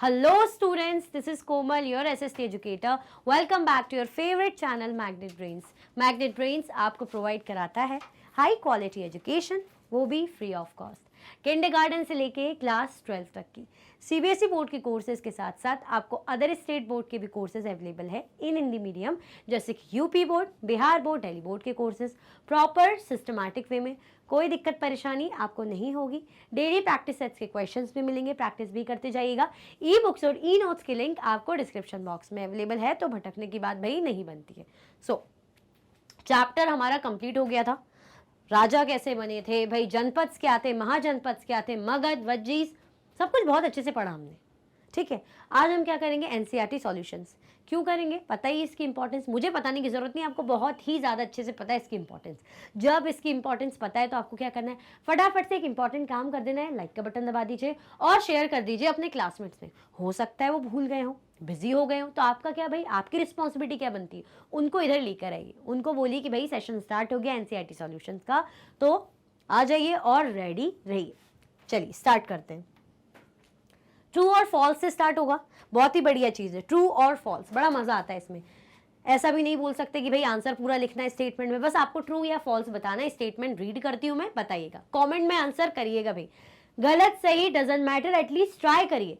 Hello students, this is Komal, your SST educator. Welcome back to your favorite channel Magnet Brains. Magnet Brains आपको provide कराता है high quality education, वो भी free of cost. Kindergarten से लेके class 12 तक की सीबीएसई बोर्ड के कोर्सेज के साथ साथ आपको अदर स्टेट बोर्ड के भी कोर्सेज अवेलेबल है इन हिंदी मीडियम, जैसे कि UP board, Bihar board, Delhi board के कोर्सेज प्रॉपर सिस्टमैटिक वे में। कोई दिक्कत परेशानी आपको नहीं होगी। डेली प्रैक्टिस सेट्स के क्वेश्चंस भी मिलेंगे, प्रैक्टिस भी करते जाइएगा। ई बुक्स और ई नोट्स के लिंक आपको डिस्क्रिप्शन बॉक्स में अवेलेबल है, तो भटकने की बात भाई नहीं बनती है। चैप्टर हमारा कंप्लीट हो गया था। राजा कैसे बने थे भाई, जनपद क्या थे, महाजनपद क्या थे, मगध, वज्जीस, सब कुछ बहुत अच्छे से पढ़ा हमने। ठीक है, आज हम क्या करेंगे, एनसीईआरटी सॉल्यूशंस। क्यों करेंगे, पता ही इसकी इंपॉर्टेंस, मुझे बताने की जरूरत नहीं, आपको बहुत ही ज़्यादा अच्छे से पता है इसकी इंपॉर्टेंस। जब इसकी इंपॉर्टेंस पता है तो आपको क्या करना है, फटाफट से एक इंपॉर्टेंट काम कर देना है, लाइक का बटन दबा दीजिए और शेयर कर दीजिए अपने क्लासमेट्स में। हो सकता है वो भूल गए हों, बिजी हो गए हो, तो आपका क्या भाई, आपकी रिस्पॉन्सिबिलिटी क्या बनती है, उनको इधर लेकर आइए। उनको बोलिए कि भाई सेशन स्टार्ट हो गया एनसीईआरटी सॉल्यूशंस का, तो आ जाइए और रेडी रहिए। चलिए स्टार्ट करते हैं। ट्रू और फॉल्स से स्टार्ट होगा, बहुत ही बढ़िया चीज़ है। ट्रू और फॉल्स, बड़ा मजा आता है इसमें। ऐसा भी नहीं बोल सकते कि भाई आंसर पूरा लिखना है स्टेटमेंट में, बस आपको ट्रू या फॉल्स बताना है। स्टेटमेंट रीड करती हूं मैं, बताइएगा, कमेंट में आंसर करिएगा भाई। गलत सही डजंट मैटर, एटलीस्ट ट्राई करिए।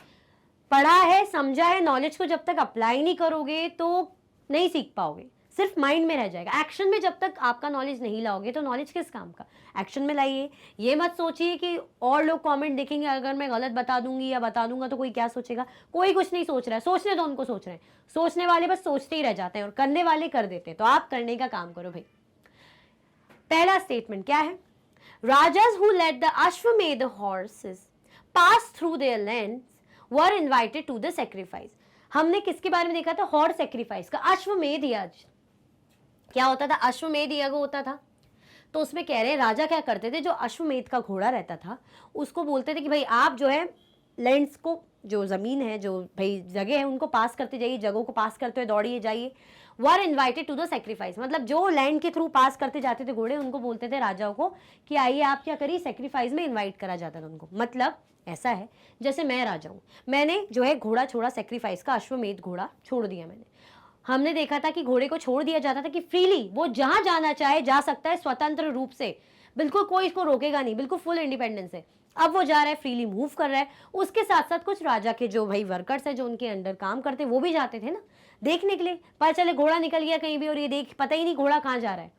पढ़ा है, समझा है, नॉलेज को जब तक अप्लाई नहीं करोगे तो नहीं सीख पाओगे, सिर्फ माइंड में रह जाएगा। एक्शन में जब तक आपका नॉलेज नहीं लाओगे तो नॉलेज किस काम का। एक्शन में लाइए। ये मत सोचिए कि और लोग कमेंट देखेंगे अगर मैं गलत बता दूंगी या बता दूंगा तो कोई क्या सोचेगा। कोई कुछ नहीं सोच रहा है, सोचने दो उनको सोच रहे हैं। सोचने वाले बस सोचते ही रह जाते हैं और करने वाले कर देते हैं। तो आप करने का काम करो भाई। पहला स्टेटमेंट क्या है, rajas who let the Ashvamedha horses pass through their lands were invited to the sacrifice. हमने किसके बारे में देखा था, हॉर्स सैक्रिफाइस का। अश्वमेध यज्ञ क्या होता था, अश्वमेध यज्ञ होता था। तो उसमें कह रहे हैं राजा क्या करते थे, जो अश्वमेध का घोड़ा रहता था उसको बोलते थे कि भाई आप जो है लैंड्स को, जो जमीन है, जो भाई जगह है, उनको पास करते जाइए, जगहों को पास करते हुए दौड़िए जाइए। Were invited to the sacrifice, मतलब जो लैंड के थ्रू पास करते जाते थे घोड़े, उनको बोलते थे राजाओं को कि आइए आप क्या करिए, सेक्रीफाइस में इन्वाइट करा जाता था उनको। मतलब ऐसा है जैसे मैं राजा हूँ, मैंने जो है घोड़ा छोड़ा, सेक्रीफाइस का अश्वमेध घोड़ा छोड़ दिया मैंने। हमने देखा था कि घोड़े को छोड़ दिया जाता था कि फ्रीली वो जहां जाना चाहे जा सकता है, स्वतंत्र रूप से, बिल्कुल कोई इसको रोकेगा नहीं, बिल्कुल फुल इंडिपेंडेंस है। अब वो जा रहा है, फ्रीली मूव कर रहा है। उसके साथ साथ कुछ राजा के जो भाई वर्कर्स हैं, जो उनके अंडर काम करते, वो भी जाते थे ना देखने के लिए। पता चले घोड़ा निकल गया कहीं भी और ये देख पता ही नहीं घोड़ा कहाँ जा रहा है,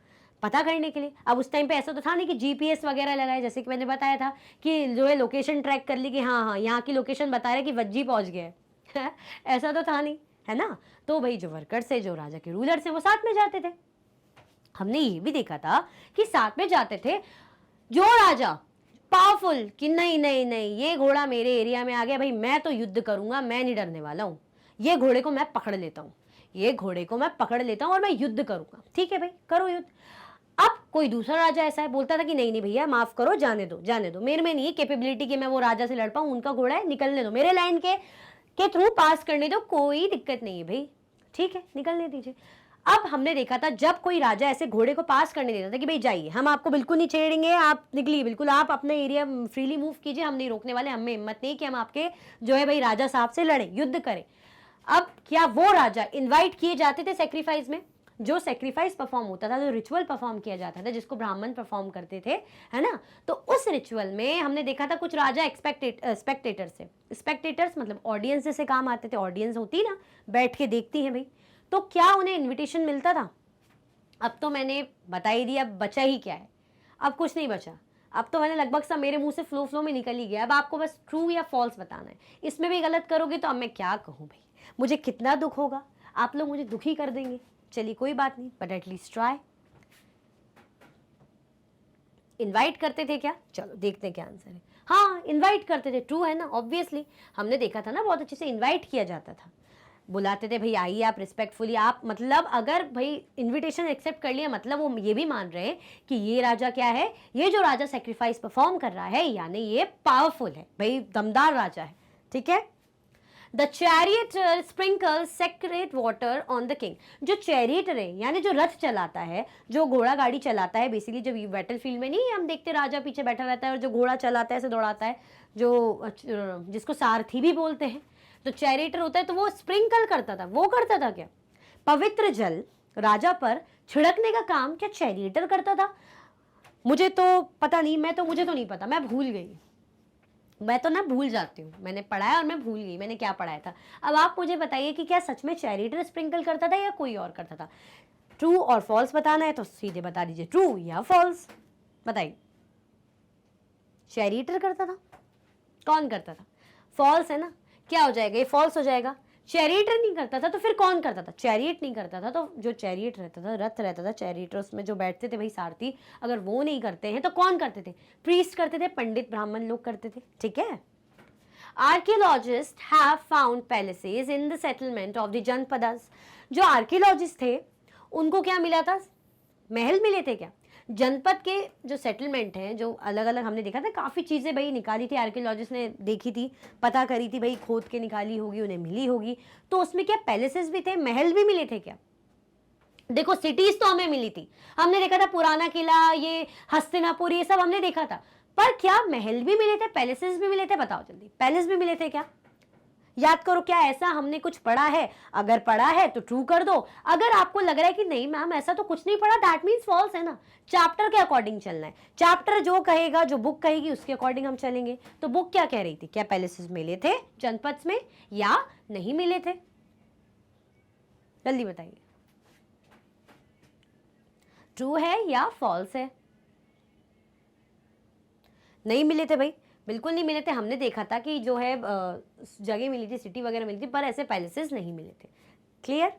पता करने के लिए। अब उस टाइम पे ऐसा तो था नहीं कि जीपीएस वगैरह लगाए, जैसे कि मैंने बताया था कि जो है लोकेशन ट्रैक कर ली कि हाँ हाँ यहाँ की लोकेशन बता रहे कि वज्जी पहुंच गया है ऐसा तो था नहीं, है ना। तो भाई जो वर्कर्स है, जो राजा के रूलर्स हैं, वो साथ में जाते थे। हमने ये भी देखा था कि साथ में जाते थे जो राजा पावरफुल, कि नहीं नहीं नहीं ये घोड़ा मेरे एरिया में आ गया भाई, मैं तो युद्ध करूंगा, मैं नहीं डरने वाला हूं, ये घोड़े को मैं पकड़ लेता हूं, ये घोड़े को मैं पकड़ लेता हूं और मैं युद्ध करूंगा। ठीक है भाई, करो युद्ध। अब कोई दूसरा राजा ऐसा है, बोलता था कि नहीं नहीं भैया माफ करो, जाने दो जाने दो, मेरे में नहीं है कैपेबिलिटी कि मैं वो राजा से लड़ पाऊं, उनका घोड़ा है, निकलने दो, मेरे लैंड के थ्रू पास करने दो, कोई दिक्कत नहीं है भाई, ठीक है निकलने दीजिए। अब हमने देखा था जब कोई राजा ऐसे घोड़े को पास करने देता था कि भाई जाइए, हम आपको बिल्कुल नहीं छेड़ेंगे, आप निकलिए, बिल्कुल आप अपना एरिया फ्रीली मूव कीजिए, हम नहीं रोकने वाले, हमें हिम्मत नहीं कि हम आपके जो है भाई राजा साहब से लड़ें, युद्ध करें। अब क्या वो राजा इन्वाइट किए जाते थे सेक्रीफाइस में, जो सेक्रीफाइस परफॉर्म होता था, जो रिचुअल परफॉर्म किया जाता था, जिसको ब्राह्मण परफॉर्म करते थे, है ना। तो उस रिचुअल में हमने देखा था कुछ राजा स्पेक्टेटर्स से, स्पेक्टेटर्स मतलब ऑडियंस जैसे काम आते थे, ऑडियंस होती ना, बैठ के देखती हैं भाई, तो क्या उन्हें इन्विटेशन मिलता था। अब तो मैंने बता ही दिया, अब बचा ही क्या है, अब कुछ नहीं बचा। अब तो मैंने लगभग सब मेरे मुंह से फ्लो में निकल ही गया। अब आपको बस ट्रू या फॉल्स बताना है। इसमें भी गलत करोगे तो अब मैं क्या कहूँ भाई, मुझे कितना दुख होगा, आप लोग मुझे दुखी कर देंगे। चलिए कोई बात नहीं, बट एटलीस्ट ट्राई। इनवाइट करते थे क्या, चलो देखते हैं क्या आंसर है। हाँ इनवाइट करते थे, ट्रू है ना, ऑब्वियसली हमने देखा था ना, बहुत अच्छे से इनवाइट किया जाता था, बुलाते थे भाई आइए आप रिस्पेक्टफुली, आप मतलब अगर भाई इनविटेशन एक्सेप्ट कर लिया मतलब वो ये भी मान रहे हैं कि ये राजा क्या है, ये जो राजा सेक्रीफाइस परफॉर्म कर रहा है यानी ये पावरफुल है भाई, दमदार राजा है। ठीक है। The charioteer sprinkle sacred water on the king. जो चैरियटर है यानी जो रथ चलाता है, जो घोड़ा गाड़ी चलाता है, बेसिकली जब बैटल फील्ड में नहीं हम देखते राजा पीछे बैठा रहता है और जो घोड़ा चलाता है ऐसे दौड़ाता है, जो जिसको सारथी भी बोलते हैं, तो चैरिटर होता है तो वो स्प्रिंकल करता था, वो करता था क्या? पवित्र जल राजा पर छिड़कने का काम क्या चैरिटर करता था? मुझे तो पता नहीं, मुझे तो नहीं पता, मैं भूल गई, मैं तो ना भूल जाती हूँ, मैंने पढ़ा है और मैं भूल गई मैंने क्या पढ़ाया था। अब आप मुझे बताइए कि क्या सच में चैरिटर स्प्रिंकल करता था या कोई और करता था? ट्रू और फॉल्स बताना है तो सीधे बता दीजिए, ट्रू या फॉल्स, बताइए। चैरिटर करता था, कौन करता था? फॉल्स है ना, क्या हो जाएगा? ये फॉल्स हो जाएगा। चैरिटर नहीं करता था तो फिर कौन करता था? चैरिट नहीं करता था तो जो चैरिट रहता था, रथ रहता था, चैरिटर उसमें जो बैठते थे भाई सारथी, अगर वो नहीं करते हैं तो कौन करते थे? प्रीस्ट करते थे, पंडित ब्राह्मण लोग करते थे, ठीक है। Archaeologist have found palaces in the settlement of the janapadas. जो आर्कियोलॉजिस्ट थे उनको क्या मिला था? महल मिले थे क्या? जनपद के जो सेटलमेंट हैं, जो अलग अलग हमने देखा था, काफ़ी चीज़ें भाई निकाली थी आर्कियोलॉजिस्ट ने, देखी थी, पता करी थी भाई, खोद के निकाली होगी, उन्हें मिली होगी, तो उसमें क्या पैलेसेस भी थे, महल भी मिले थे क्या? देखो सिटीज तो हमें मिली थी, हमने देखा था पुराना किला, ये हस्तिनापुर, ये सब हमने देखा था, पर क्या महल भी मिले थे, पैलेसेस भी मिले थे? बताओ जल्दी, पैलेस भी मिले थे क्या? याद करो, क्या ऐसा हमने कुछ पढ़ा है? अगर पढ़ा है तो ट्रू कर दो, अगर आपको लग रहा है कि नहीं मैम ऐसा तो कुछ नहीं पढ़ा, दैट मीन्स फॉल्स है ना। चैप्टर के अकॉर्डिंग चलना है, चैप्टर जो कहेगा, जो बुक कहेगी उसके अकॉर्डिंग हम चलेंगे। तो बुक क्या कह रही थी? क्या पैलेसेस मिले थे जनपद में या नहीं मिले थे? जल्दी बताइए, ट्रू है या फॉल्स है? नहीं मिले थे भाई, बिल्कुल नहीं मिले थे। हमने देखा था कि जो है जगह मिली थी, सिटी वगैरह मिली थी, पर ऐसे पैलेसेस नहीं मिले थे। Clear?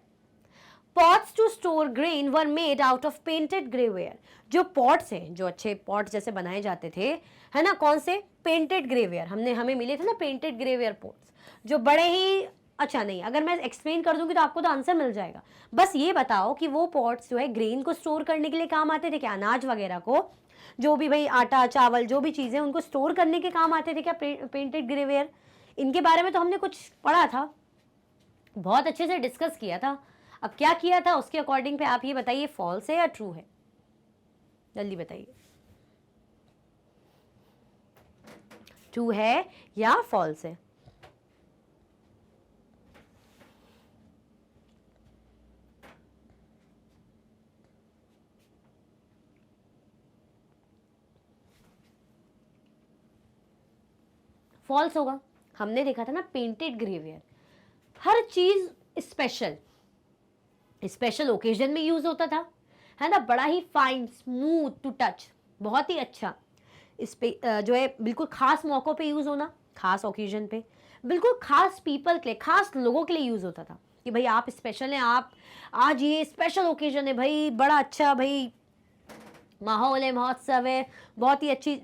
Pots to store grain were made out of painted greyware. जो पॉट्स हैं, जो अच्छे पॉट जैसे बनाए जाते थे, है ना, कौन से? Painted grey ware. हमें मिले थे ना पेंटेड ग्रेवेयर पॉट्स, जो बड़े ही, अच्छा नहीं, अगर मैं एक्सप्लेन कर दूंगी तो आपको तो आंसर मिल जाएगा। बस ये बताओ कि वो पॉट्स जो है ग्रेन को स्टोर करने के लिए काम आते थे क्या? अनाज वगैरह को, जो भी भाई आटा चावल जो भी चीज़ें, उनको स्टोर करने के काम आते थे क्या पेंटेड ग्रेवेयर? इनके बारे में तो हमने कुछ पढ़ा था, बहुत अच्छे से डिस्कस किया था। अब क्या किया था उसके अकॉर्डिंग पे आप ये बताइए, फॉल्स है या ट्रू है? जल्दी बताइए, ट्रू है या फॉल्स है? फॉल्स होगा। हमने देखा था ना पेंटेड ग्रेवियर, हर चीज स्पेशल स्पेशल ओकेजन में यूज होता था, है ना, बड़ा ही फाइन स्मूथ टू टच, बहुत ही अच्छा। इस पे जो है बिल्कुल खास मौक़ों पे यूज होना, खास ओकेजन पे, बिल्कुल खास पीपल के लिए, खास लोगों के लिए यूज होता था कि भाई आप स्पेशल हैं, आप आज ये स्पेशल ओकेजन है भाई, बड़ा अच्छा भाई माहौल है, महोत्सव है, बहुत ही अच्छी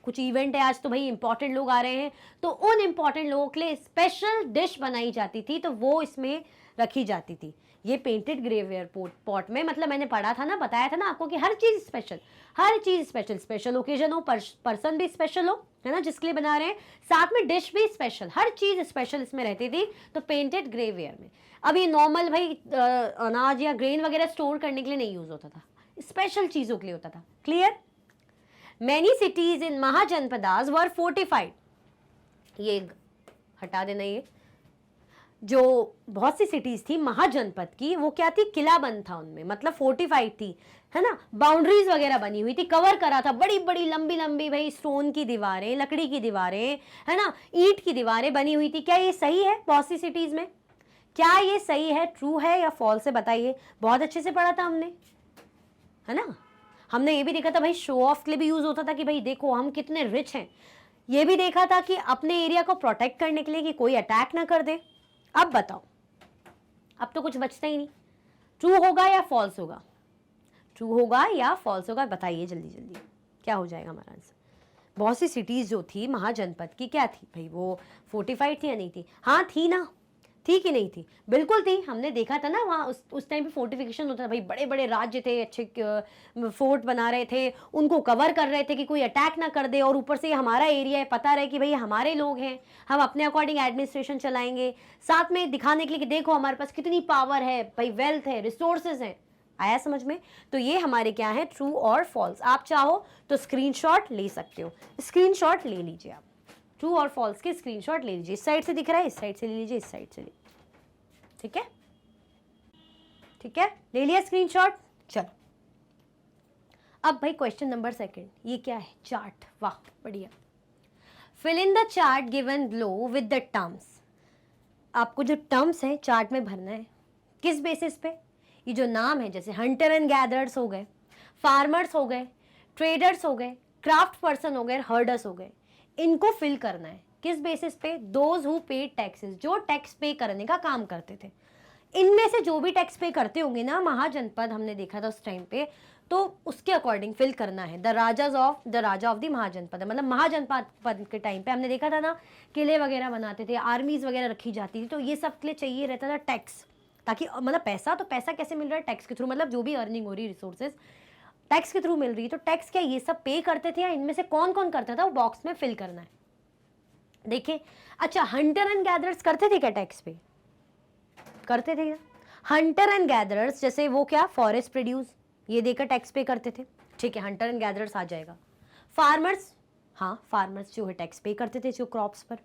कुछ इवेंट है आज, तो भाई इंपॉर्टेंट लोग आ रहे हैं, तो उन इंपॉर्टेंट लोगों के लिए स्पेशल डिश बनाई जाती थी, तो वो इसमें रखी जाती थी। ये पेंटेड ग्रेवियर पॉट में, मतलब मैंने पढ़ा था ना, बताया था ना आपको कि हर चीज़ स्पेशल, हर चीज़ स्पेशल, स्पेशल ओकेजन हो, पर्सन भी स्पेशल हो, है ना, जिसके लिए बना रहे हैं, साथ में डिश भी स्पेशल, हर चीज़ स्पेशल इसमें रहती थी, तो पेंटेड ग्रेवियर में। अब ये नॉर्मल भाई अनाज या ग्रेन वगैरह स्टोर करने के लिए नहीं यूज़ होता था, स्पेशल चीज़ों के लिए होता था। Clear? Many cities in mahajanapadas were fortified, ये हटा देना, ये जो बहुत सी सिटीज थी महाजनपद की, वो क्या थी? किला बंद था उनमें, मतलब फोर्टिफाइड थी, है ना, बाउंड्रीज वगैरह बनी हुई थी, कवर करा था, बड़ी बड़ी लंबी लंबी भाई स्टोन की दीवारें, लकड़ी की दीवारें, है ना, ईंट की दीवारें बनी हुई थी। क्या ये सही है बहुत सी सिटीज में? क्या ये सही है, ट्रू है या फॉल्स है? बताइए, बहुत अच्छे से पढ़ा था हमने, है ना। हमने ये भी देखा था भाई शो ऑफ के लिए भी यूज होता था कि भाई देखो हम कितने रिच हैं। ये भी देखा था कि अपने एरिया को प्रोटेक्ट करने के लिए कि कोई अटैक ना कर दे। अब बताओ, अब तो कुछ बचता ही नहीं, ट्रू होगा या फॉल्स होगा? ट्रू होगा या फॉल्स होगा? बताइए जल्दी जल्दी, क्या हो जाएगा हमारा आंसर? बहुत सी सिटीज जो थी महाजनपद की, क्या थी भाई, वो फोर्टिफाइड थी या नहीं थी? हाँ थी ना, थी कि नहीं थी? बिल्कुल थी, हमने देखा था ना वहाँ उस टाइम पे फोर्टिफिकेशन होता था भाई, बड़े बड़े राज्य थे, अच्छे फोर्ट बना रहे थे, उनको कवर कर रहे थे कि कोई अटैक ना कर दे, और ऊपर से हमारा एरिया है, पता रहे कि भाई हमारे लोग हैं, हम अपने अकॉर्डिंग एडमिनिस्ट्रेशन चलाएंगे, साथ में दिखाने के लिए कि देखो हमारे पास कितनी पावर है भाई, वेल्थ है, रिसोर्सेज हैं। आया समझ में? तो ये हमारे क्या है, ट्रू और फॉल्स। आप चाहो तो स्क्रीनशॉट ले सकते हो, स्क्रीनशॉट ले लीजिए आप, ट्रू और फॉल्स के स्क्रीनशॉट ले लीजिए। इस साइड से दिख रहा है, इस साइड से ले लीजिए, इस साइड से ले, ठीक है, ठीक है, ले लिया स्क्रीनशॉट। चलो अब भाई क्वेश्चन नंबर 2, ये क्या है, चार्ट, वाह बढ़िया। Fill in the chart given below with the terms. आपको जो टर्म्स हैं चार्ट में भरना है। किस बेसिस पे? ये जो नाम है, जैसे हंटर एंड गैदरर्स हो गए, फार्मर्स हो गए, ट्रेडर्स हो गए, क्राफ्ट पर्सन हो गए, हर्डर्स हो गए, इनको फिल करना है। किस बेसिस पे? दोज हु पेड टैक्सेस, जो टैक्स पे करने का काम करते थे। इनमें से जो भी टैक्स पे करते होंगे ना महाजनपद, हमने देखा था उस टाइम पे, तो उसके अकॉर्डिंग फिल करना है। द राजा ऑफ द महाजनपद, मतलब महाजनपद के टाइम पे हमने देखा था ना, किले वगैरह बनाते थे, आर्मीज वगैरह रखी जाती थी, तो ये सब के लिए चाहिए रहता था टैक्स, ताकि मतलब पैसा, तो पैसा कैसे मिल रहा है? टैक्स के थ्रू, मतलब जो भी अर्निंग हो रही है रिसोर्सेज टैक्स के थ्रू मिल रही है, तो टैक्स क्या ये सब पे करते थे, या इनमें से कौन कौन करता था वो बॉक्स में फिल करना है। देखिए, अच्छा हंटर एंड गैदरर्स करते थे क्या टैक्स पे? करते थे क्या? हंटर एंड गैदरर्स, जैसे वो क्या, फॉरेस्ट प्रोड्यूस ये देकर टैक्स पे करते थे, ठीक है, हंटर एंड गैदरर्स आ जाएगा। फार्मर्स, हाँ फार्मर्स जो है टैक्स पे करते थे, जो क्रॉप्स पर।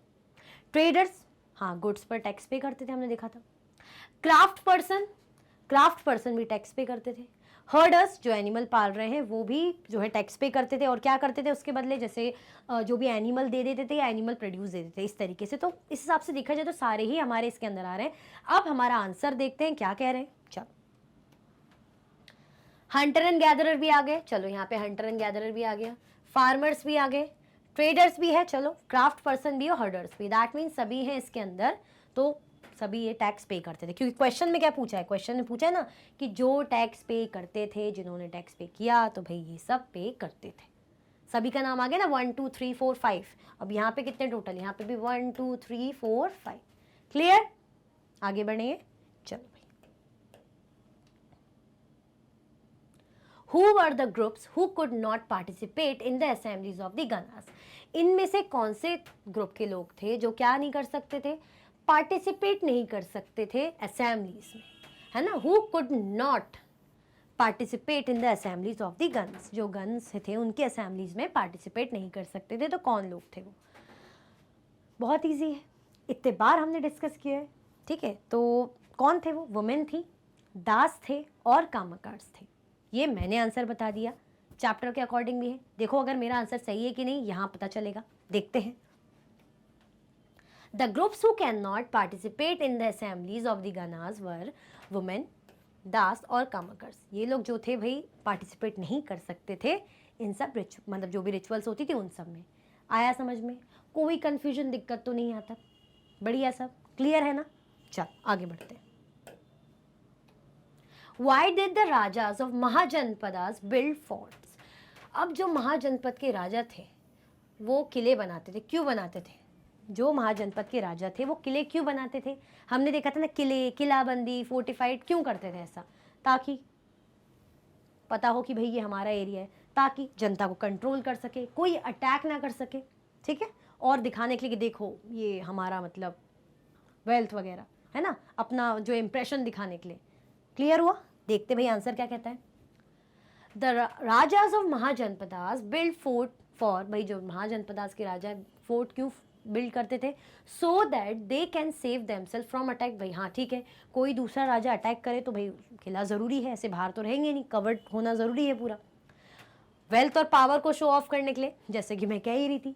ट्रेडर्स, हाँ गुड्स पर टैक्स पे करते थे, हमने देखा था। क्राफ्ट पर्सन भी टैक्स पे करते थे। हर्डर्स, जो एनिमल पाल रहे हैं, वो भी जो है टैक्स पे करते थे, और क्या करते थे उसके बदले, जैसे जो भी एनिमल दे देते थे या एनिमल प्रोड्यूस दे देते थे, इस तरीके से। तो इस हिसाब से देखा जाए तो सारे ही हमारे इसके अंदर आ रहे हैं। अब हमारा आंसर देखते हैं क्या कह रहे हैं। चलो, हंटर एंड गैदरर भी आ गए, चलो यहाँ पे हंटर एंड गैदरर भी आ गया, फार्मर्स भी आ गए, ट्रेडर्स भी है, चलो क्राफ्ट पर्सन भी और हर्डर्स भी, दैट मीन्स सभी हैं इसके अंदर, तो सभी ये टैक्स पे करते थे। क्योंकि क्वेश्चन में क्या पूछा है, क्वेश्चन में पूछा है ना कि जो टैक्स पे करते थे, जिन्होंने टैक्स पे किया, तो भाई ये सब पे करते थे। सभी का नाम आ गया ना, 1 2 3 4 5। अब यहाँ पे कितने टोटल, यहाँ पे भी 1 2 3 4 5। क्लियर, आगे बढ़ेंगे। चलो भाई, Who were the groups who could not participate in the assemblies of the Ganas? इनमें से कौन से ग्रुप के लोग थे जो क्या नहीं कर सकते थे, पार्टिसिपेट नहीं कर सकते थे असेंबलीज में, है ना। Who could not participate in the assemblies of the guns, जो गन्स थे उनके असेंबलीज में पार्टिसिपेट नहीं कर सकते थे, तो कौन लोग थे वो? बहुत इजी है, इतने बार हमने डिस्कस किया है, ठीक है। तो कौन थे वो? वुमेन थी, दास थे और कामकार्स थे। ये मैंने आंसर बता दिया, चैप्टर के अकॉर्डिंग भी है। देखो अगर मेरा आंसर सही है कि नहीं, यहाँ पता चलेगा, देखते हैं। The groups who can not participate in the assemblies of the ganas were women, dasa और कामकर्स। ये लोग जो थे भाई पार्टिसिपेट नहीं कर सकते थे इन सब मतलब जो भी रिचुअल्स होती थी उन सब में। आया समझ में? कोई कंफ्यूजन, दिक्कत तो नहीं आता? बढ़िया, सब क्लियर है ना। चल आगे बढ़ते हैं। Why did the rajas of mahajanapadas build forts? अब जो महाजनपद के राजा थे वो किले बनाते थे। क्यों बनाते थे? जो महाजनपद के राजा थे वो किले क्यों बनाते थे? हमने देखा था ना, किले, किलाबंदी, फोर्टिफाइड क्यों करते थे ऐसा? ताकि पता हो कि भाई ये हमारा एरिया है, ताकि जनता को कंट्रोल कर सके, कोई अटैक ना कर सके, ठीक है। और दिखाने के लिए कि देखो ये हमारा मतलब वेल्थ वगैरह है ना, अपना जो इम्प्रेशन दिखाने के लिए। क्लियर हुआ? देखते भाई आंसर क्या कहता है। The rajas of mahajanapadas build fort for, भाई जो महाजनपदास के राजा फोर्ट क्यों बिल्ड करते थे? So that they can save themselves from attack. भाई हाँ ठीक है, कोई दूसरा राजा अटैक करे तो भाई किला ज़रूरी है, ऐसे बाहर तो रहेंगे नहीं, कवर्ड होना ज़रूरी है पूरा। वेल्थ और पावर को शो ऑफ करने के लिए, जैसे कि मैं कह ही रही थी।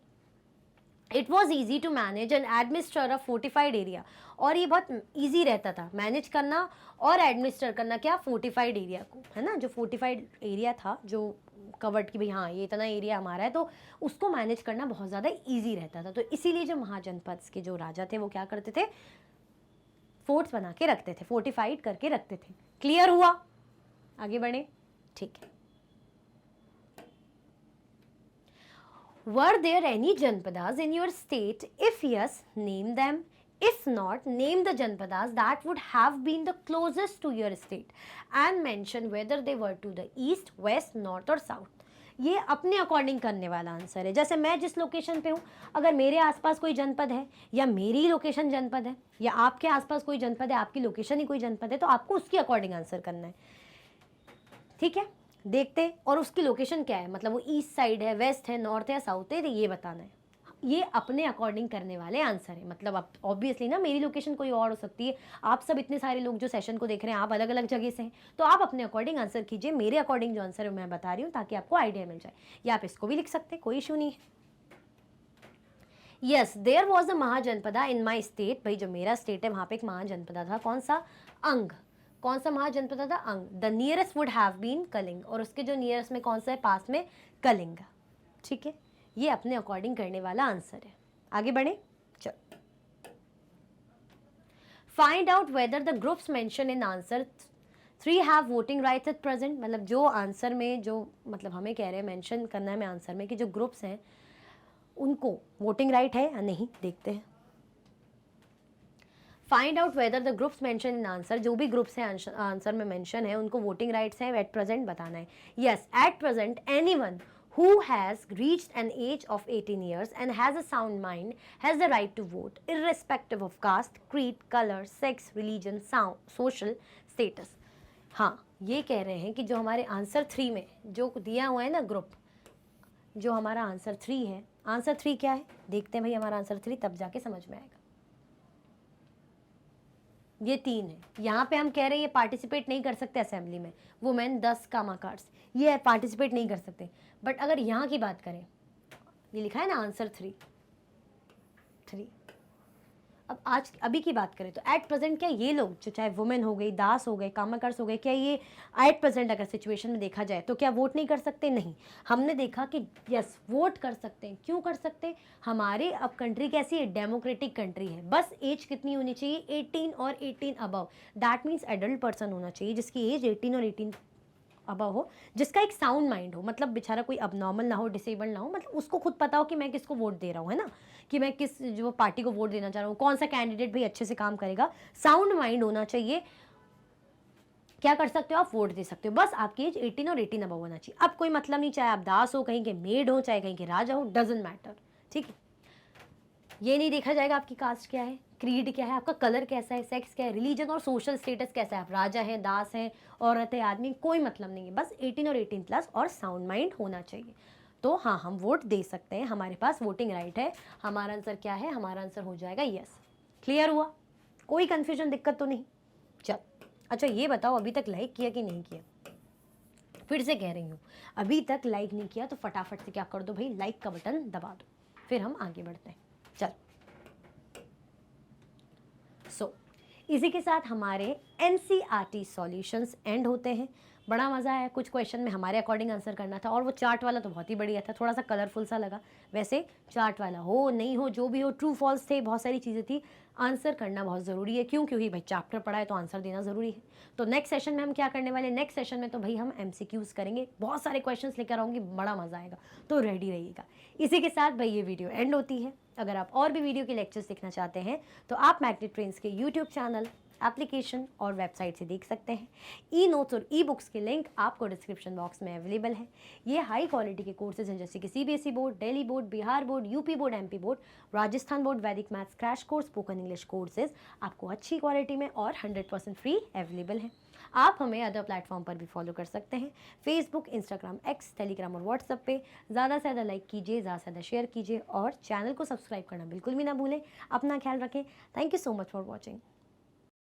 It was easy to manage and administer a fortified area, और ये बहुत ईजी रहता था मैनेज करना और एडमिनिस्टर करना, क्या, फोर्टिफाइड एरिया को, है ना। जो फोर्टिफाइड एरिया था, जो कवर्ड की भाई हाँ ये इतना एरिया हमारा है, तो उसको मैनेज करना बहुत ज़्यादा ईजी रहता था। तो इसीलिए जो महाजनपद के जो राजा थे वो क्या करते थे, फोर्ट्स बना के रखते थे, फोर्टिफाइड करके रखते थे। क्लियर हुआ? आगे बढ़े, ठीक है। Were there any janpadas in your state? If yes, name them. If not, name the janpadas that would have been the closest to your state and mention whether they were to the east, west, north or south. ये अपने according करने वाला answer है। जैसे मैं जिस location पे हूँ, अगर मेरे आसपास कोई जनपद है या मेरी लोकेशन जनपद है, या आपके आसपास कोई जनपद है, आपकी लोकेशन ही कोई जनपद है, तो आपको उसके अकॉर्डिंग आंसर करना है, ठीक है। देखते, और उसकी लोकेशन क्या है, मतलब वो ईस्ट साइड है, वेस्ट है, नॉर्थ है, साउथ है, ये बताना है। ये अपने अकॉर्डिंग करने वाले आंसर है। मतलब अब ऑब्वियसली ना मेरी लोकेशन कोई और हो सकती है, आप सब इतने सारे लोग जो सेशन को देख रहे हैं आप अलग अलग जगह से हैं, तो आप अपने अकॉर्डिंग आंसर कीजिए, मेरे अकॉर्डिंग जो आंसर है मैं बता रही हूँ ताकि आपको आइडिया मिल जाए। या आप इसको भी लिख सकते हैं, कोई इशू नहीं है। Yes, there was a mahajanapada in my state. भाई जो मेरा स्टेट है वहाँ पे एक महाजनपदा था। कौन सा? अंग। कौन सा महाजनपदा था? Anga. The nearest would have been Kalinga, और उसके जो नियरेस्ट में कौन सा है? पास में कलिंग। ठीक है, ये अपने अकॉर्डिंग करने वाला आंसर है। आगे बढ़े, चलो। Find out whether the groups mention in answer 3 have voting rights at present. मतलब जो आंसर में जो मतलब हमें कह रहे हैं मेंशन करना है हमें आंसर में कि जो ग्रुप्स हैं उनको वोटिंग राइट है या नहीं, देखते हैं। Find out whether the groups mention in answer, जो भी ग्रुप्स हैं आंसर में मेंशन है उनको वोटिंग राइट्स हैं एट प्रेजेंट बताना है। Yes, at present anyone who has reached an age of 18 years and has a sound mind has the right to vote irrespective of caste, creed, color, sex, religion, sound, social status। हाँ, ये कह रहे हैं कि जो हमारे answer 3 में जो दिया हुआ है ना ग्रुप, जो हमारा आंसर 3 है, आंसर 3 क्या है देखते हैं भाई। हमारा आंसर 3 तब जाके समझ में आएगा। ये 3 है। यहाँ पे हम कह रहे हैं ये पार्टिसिपेट नहीं कर सकते असेंबली में, वुमेन 10 कामाकार्स, ये पार्टिसिपेट नहीं कर सकते। बट अगर यहाँ की बात करें, ये लिखा है ना आंसर 3। अब आज अभी की बात करें तो एट प्रेजेंट क्या ये लोग जो चाहे वुमेन हो गई, दास हो गए, कामाकार्स हो गए, क्या ये एट प्रेजेंट अगर सिचुएशन में देखा जाए तो क्या वोट नहीं कर सकते? नहीं। हमने देखा कि यस वोट कर सकते हैं। क्यों कर सकते हैं? हमारे अब कंट्री कैसी है? डेमोक्रेटिक कंट्री है। बस एज कितनी होनी चाहिए? 18 और 18 above. That means adult person होना चाहिए जिसकी एज 18 और 18 अबव हो, जिसका एक साउंड माइंड हो। मतलब बेचारा कोई अबनॉर्मल ना हो, डिसेबल ना हो, मतलब उसको खुद पता हो कि मैं किसको वोट दे रहा हूँ, है ना, कि मैं किस जो पार्टी को वोट देना चाह रहा हूँ, कौन सा कैंडिडेट भाई अच्छे से काम करेगा। साउंड माइंड होना चाहिए। क्या कर सकते हो आप? वोट दे सकते हो। बस आपकी एज 18 और 18 अबव होना चाहिए। अब कोई मतलब नहीं, चाहे आप दास हो, कहीं के मेड हो, चाहे कहीं के राजा हो, डजेंट मैटर। ठीक है, ये नहीं देखा जाएगा आपकी कास्ट क्या है, क्रीड क्या है, आपका कलर कैसा है, सेक्स क्या है, रिलीजन और सोशल स्टेटस कैसा है, आप राजा हैं, दास हैं, औरत है, आदमी, कोई मतलब नहीं है। बस 18 और 18 प्लस और साउंड माइंड होना चाहिए। तो हाँ, हम वोट दे सकते हैं, हमारे पास वोटिंग राइट है। हमारा आंसर क्या है? हमारा आंसर हो जाएगा यस। क्लियर हुआ? कोई कन्फ्यूजन, दिक्कत तो नहीं? चल, अच्छा ये बताओ अभी तक लाइक किया कि नहीं किया? फिर से कह रही हूँ, अभी तक लाइक नहीं किया तो फटाफट से क्या कर दो भाई, लाइक का बटन दबा दो, फिर हम आगे बढ़ते हैं। चल, इसी के साथ हमारे NCERT सॉल्यूशंस एंड होते हैं। बड़ा मज़ा आया, कुछ क्वेश्चन में हमारे अकॉर्डिंग आंसर करना था, और वो चार्ट वाला तो बहुत ही बढ़िया था, थोड़ा सा कलरफुल सा लगा। वैसे चार्ट वाला हो नहीं हो, जो भी हो, ट्रू फॉल्स थे, बहुत सारी चीज़ें थी। आंसर करना बहुत ज़रूरी है, क्यों? क्योंकि भाई चैप्टर पढ़ा है तो आंसर देना ज़रूरी है। तो नेक्स्ट सेशन में हम क्या करने वाले? नेक्स्ट सेशन में तो भाई हम MCQs करेंगे, बहुत सारे क्वेश्चंस लेकर आऊँगी, बड़ा मज़ा आएगा, तो रेडी रहिएगा। इसी के साथ भाई ये वीडियो एंड होती है। अगर आप और भी वीडियो के लेक्चर्स देखना चाहते हैं तो आप मैग्नेट ट्रेंड्स के यूट्यूब चैनल, एप्लीकेशन और वेबसाइट से देख सकते हैं। ई नोट्स और ई बुक्स के लिंक आपको डिस्क्रिप्शन बॉक्स में अवेलेबल है। ये हाई क्वालिटी के कोर्सेज हैं जैसे कि CBSE board, Delhi board, Bihar board, UP board, MP board, Rajasthan board, Vedic maths crash course, spoken English courses आपको अच्छी क्वालिटी में और 100% फ्री अवेलेबल है। आप हमें अदर प्लेटफॉर्म पर भी फॉलो कर सकते हैं, फेसबुक, इंस्टाग्राम, एक्स, टेलीग्राम और व्हाट्सएप पे। ज़्यादा से ज़्यादा लाइक कीजिए, ज़्यादा से ज़्यादा शेयर कीजिए और चैनल को सब्सक्राइब करना बिल्कुल भी ना भूलें। अपना ख्याल रखें। Thank you so much for watching.